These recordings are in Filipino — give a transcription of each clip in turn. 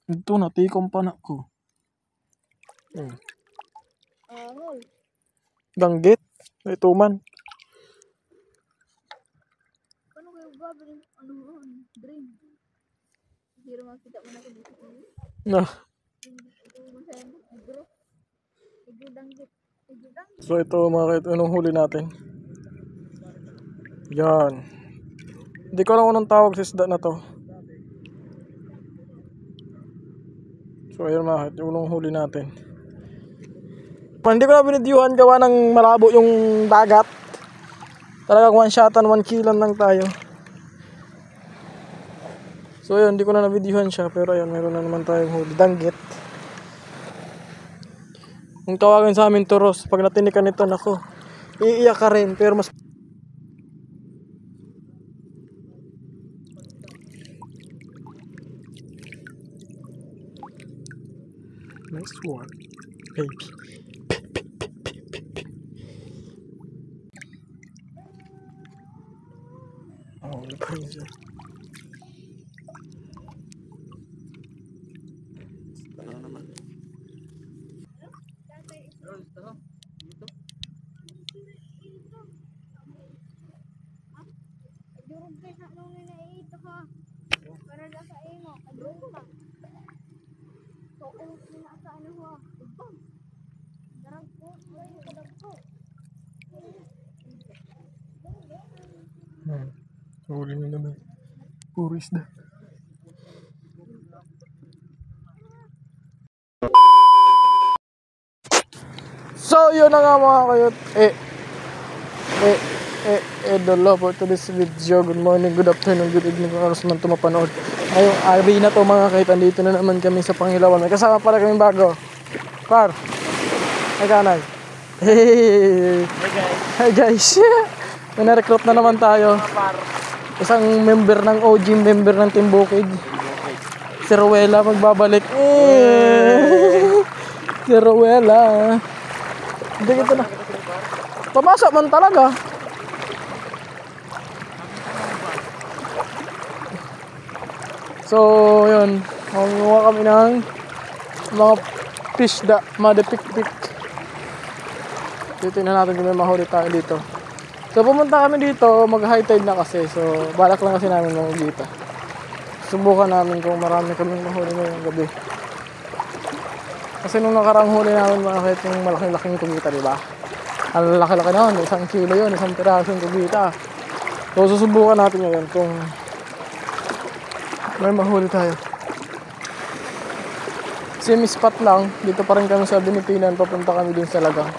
Ito natikom pa na ko. Danggit. Ito man. Ano kayo ba? Ano dream? Hindi rin makita mo na ko dito. Nah. So ito mga kahit anong huli natin. Yan. Hindi ko alam anong tawag sa isda na to. So ayun mga kahit anong huli natin. Hindi ko na binidyuhan gawa ng malabo yung dagat. Talagang one shotan, 1 kilo lang tayo. So yun, hindi ko na nabidyuhan siya. Pero ayun, meron na naman tayong huli. Danggit. Kung tawagin sa amin turos, pag natinikan nito, nako, iiyak ka rin. Pero mas... Nice one, baby. Oh, the praise. Huli na naman. Puro isda. So yun na nga mga kayot. Idolo for today's video. Good morning, good afternoon, good evening kung aros man ito mapanood. Ngayong araw na to mga kayot. Andito na naman kami sa Pangilawan. May kasama pala kami bago. Par. Hi kanay. Hey. Hi guys. May na-recruit na naman tayo. Isang member ng OG, member ng Team Bukid. Si Rowella magbabalik. Si Rowella. Hindi kita na. Pamasa man talaga. So, yun. Manguha kami ng mga fish da, madepik-pik. Titignan natin kung may mahuli tayo dito. So, pumunta kami dito, mag-high tide na kasi. So, balak lang kasi namin mamagita. Subukan namin kung marami kaming mahuli ngayong gabi. Kasi nung nakarang huli namin mga kahit yung malaking-laking kumita, diba? Ang laki-laki na yun, 1 kilo yun, 1 pirasong kumita. So, susubukan natin ngayon kung may mahuli tayo. Same spot lang, dito pa rin kami sa Binitinan, papunta kami din sa Lagang.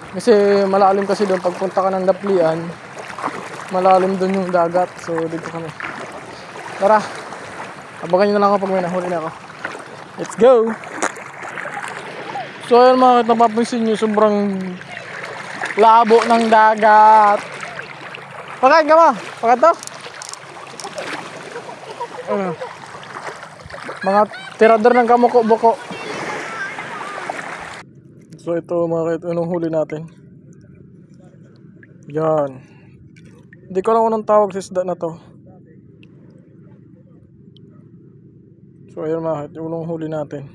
Kasi malalim kasi doon, pagpunta ka ng Daplian, malalim doon yung dagat. So dito kami. Tara, abangan nyo na lang ako pag may nahuli na ako. Let's go! So ayun mga napapansin nyo, sobrang labo ng dagat. Pakain ka ma? Pakain to? Mga tirador ng kamuko-buko. So ito mga kahit anong huli natin. Yan. Hindi ko alam anong tawag sa isda na to. So ayun mga kahit anong huli natin.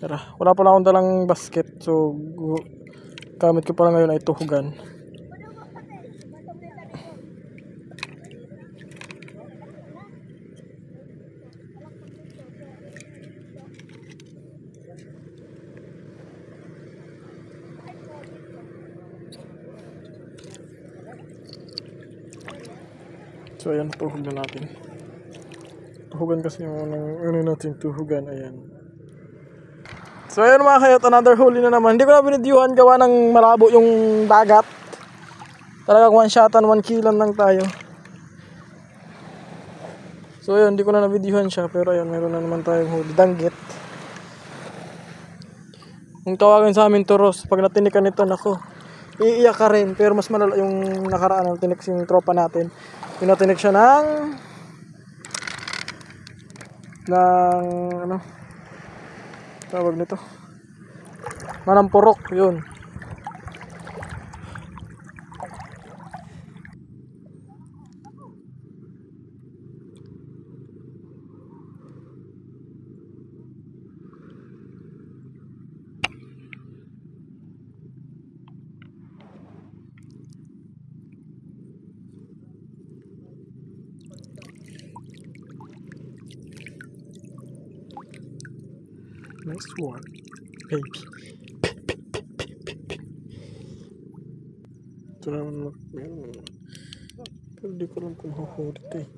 Tara, wala pala akong dalang basket. So gamit ko pala ngayon ay tuhugan. So ayan, tuhog na natin. Tuhugan kasi yung ano natin tuhugan, ayan. So ayan mga kayot, another huli na naman. Hindi ko na binidyuhan gawa ng malabo yung dagat. Talagang one shotan, 1 kilo lang tayo. So ayan, hindi ko na nabidyuhan siya. Pero ayan, meron na naman tayong huli. Danggit. Kung tawagin sa amin turos, pag natinikan nito, nako, iiyak ka rin. Pero mas malala yung nakaraan ng tinik yung tropa natin. Pinatinik siya ng ano tawag nito, manampurok, yun. Nice one. Baby. Ito naman meron. Pero di ko alam kung huhuli ito eh.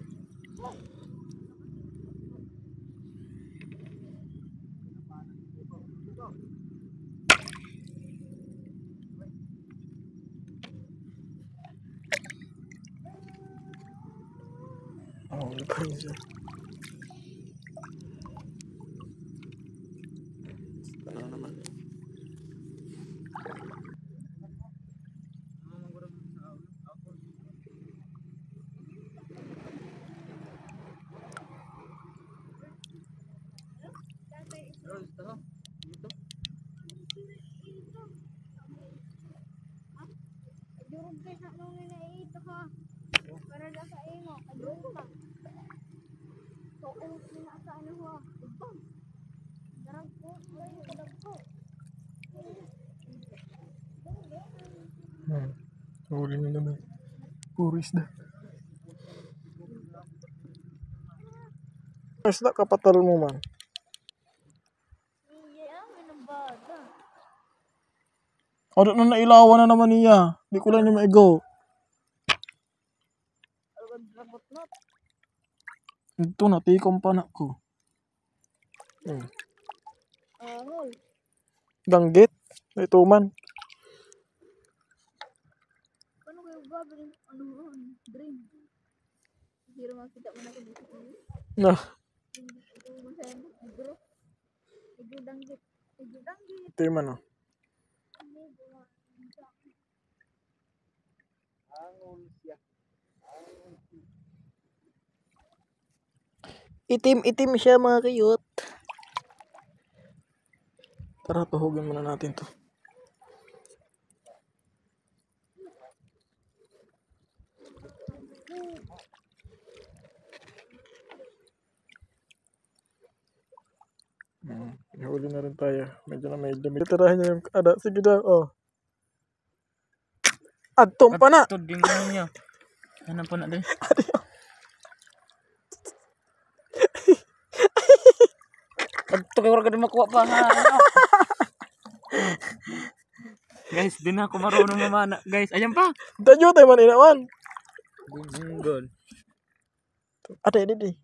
Huli pa rin siya. Ano naman. Durog kayo sa nung ninaito ka. Para lang sa imo. Kadurog ka. So, kung sina sa ano ho. Ibang. Darag ko. Ay, kadag ko. Huli na naman. Puro isda. Isda kapatal mo man. Iya, may nabada. Ano na nailawan na naman niya. Di ko lang niya maigaw. Agad rabot na. Ito na, tikom pa na ko. Angol. Danggit. Ito man. Paano kayo gagawin? Ano yun? Dream. Hindi makita mo na dito. Nah. Ito masaya mo. Bro. Ito danggit. Ito danggit. Ito yung man oh. Itim-itim siya mga kayot. Tara, tuhugin muna natin to. Huli na rin tayo. Medyo na may dumi. Tirahin niya yung ada. Sige daw. Oh. Adtong pa na. Tuding ano niya. Ano pa na din? Adto kay wala ka din makuha pa ha. Guys, di na ako marunong mamana. Guys, ayan pa. Danyo tayo man inawan. Gunggol. Ate, di.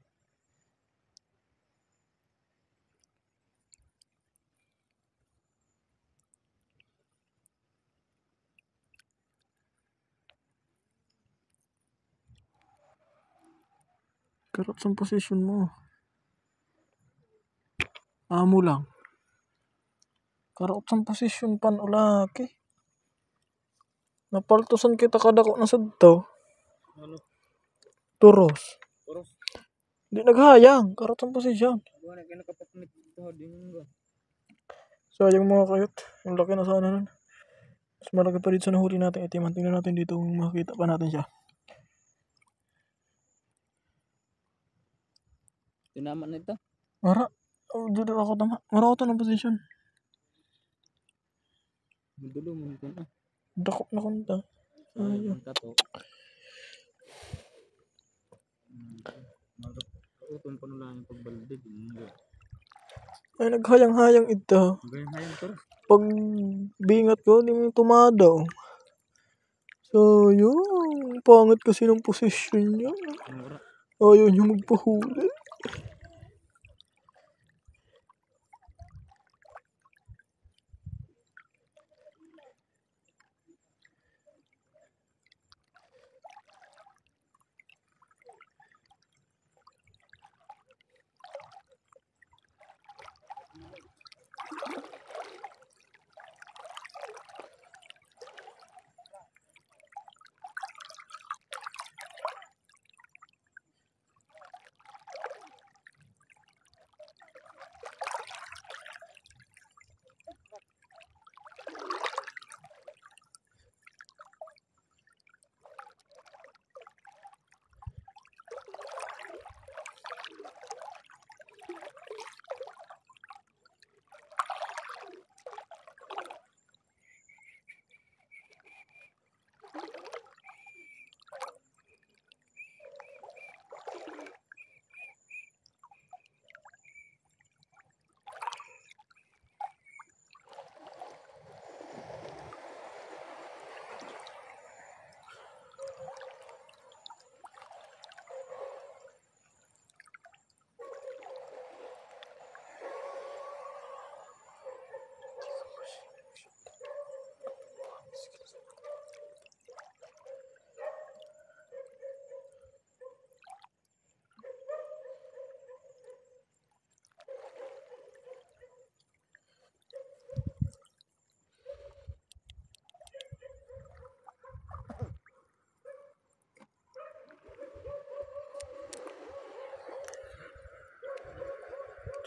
Karot sa position mo. Amo lang. Karot sa position pan ulaki. Napaltusan kita kadako na sadto. Ano? Turos. Turos. Di naghayang. Karot sa position. Buwan na nakapapamit to din. Sayang mga kayot. Yung laki na sana nun. Mas malaki pa rin sa nahuli natin itiman. Tingnan natin dito kung makikita pa natin siya. Tinaman na ito. Mara. Oh, dito ako tama. Mara ako ng position. Madulo mo nito na. Dakop na kunta. Ayun. Tato. Utong pa nula yung pagbalde. Ay, naghayang-hayang ito. Ganyan hayang to. Pag bingat ko, di mo tumadaw. So, yun. Pangit kasi ng position niya. Ayaw niya magpahuli.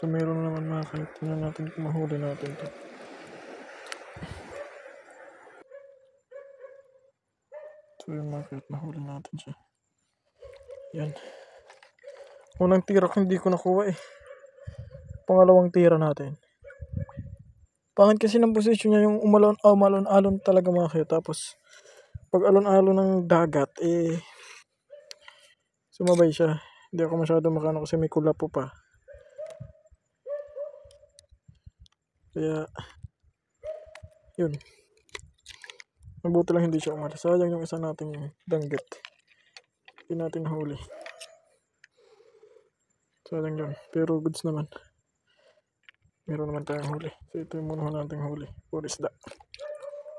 So meron naman mga kahit tingnan natin kung mahuli natin to. So yung mga kahit mahuli natin siya. Yan. Unang tira ko hindi ko nakuha eh. Pangalawang tira natin. Pangit kasi ng posisyon niya yung umalon-alon talaga mga kahit. Tapos pag alon-alon ng dagat eh sumabay siya. Hindi ako masyado makano kasi may kulapo pa. Kaya yun. Mabuti lang hindi siya umalis. Sayang yung isa nating danggit. Hindi natin huli. Sayang yun. Pero goods naman. Meron naman tayong huli. So ito yung muna nating huli. Puro isda.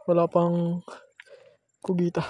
Wala pang kugita.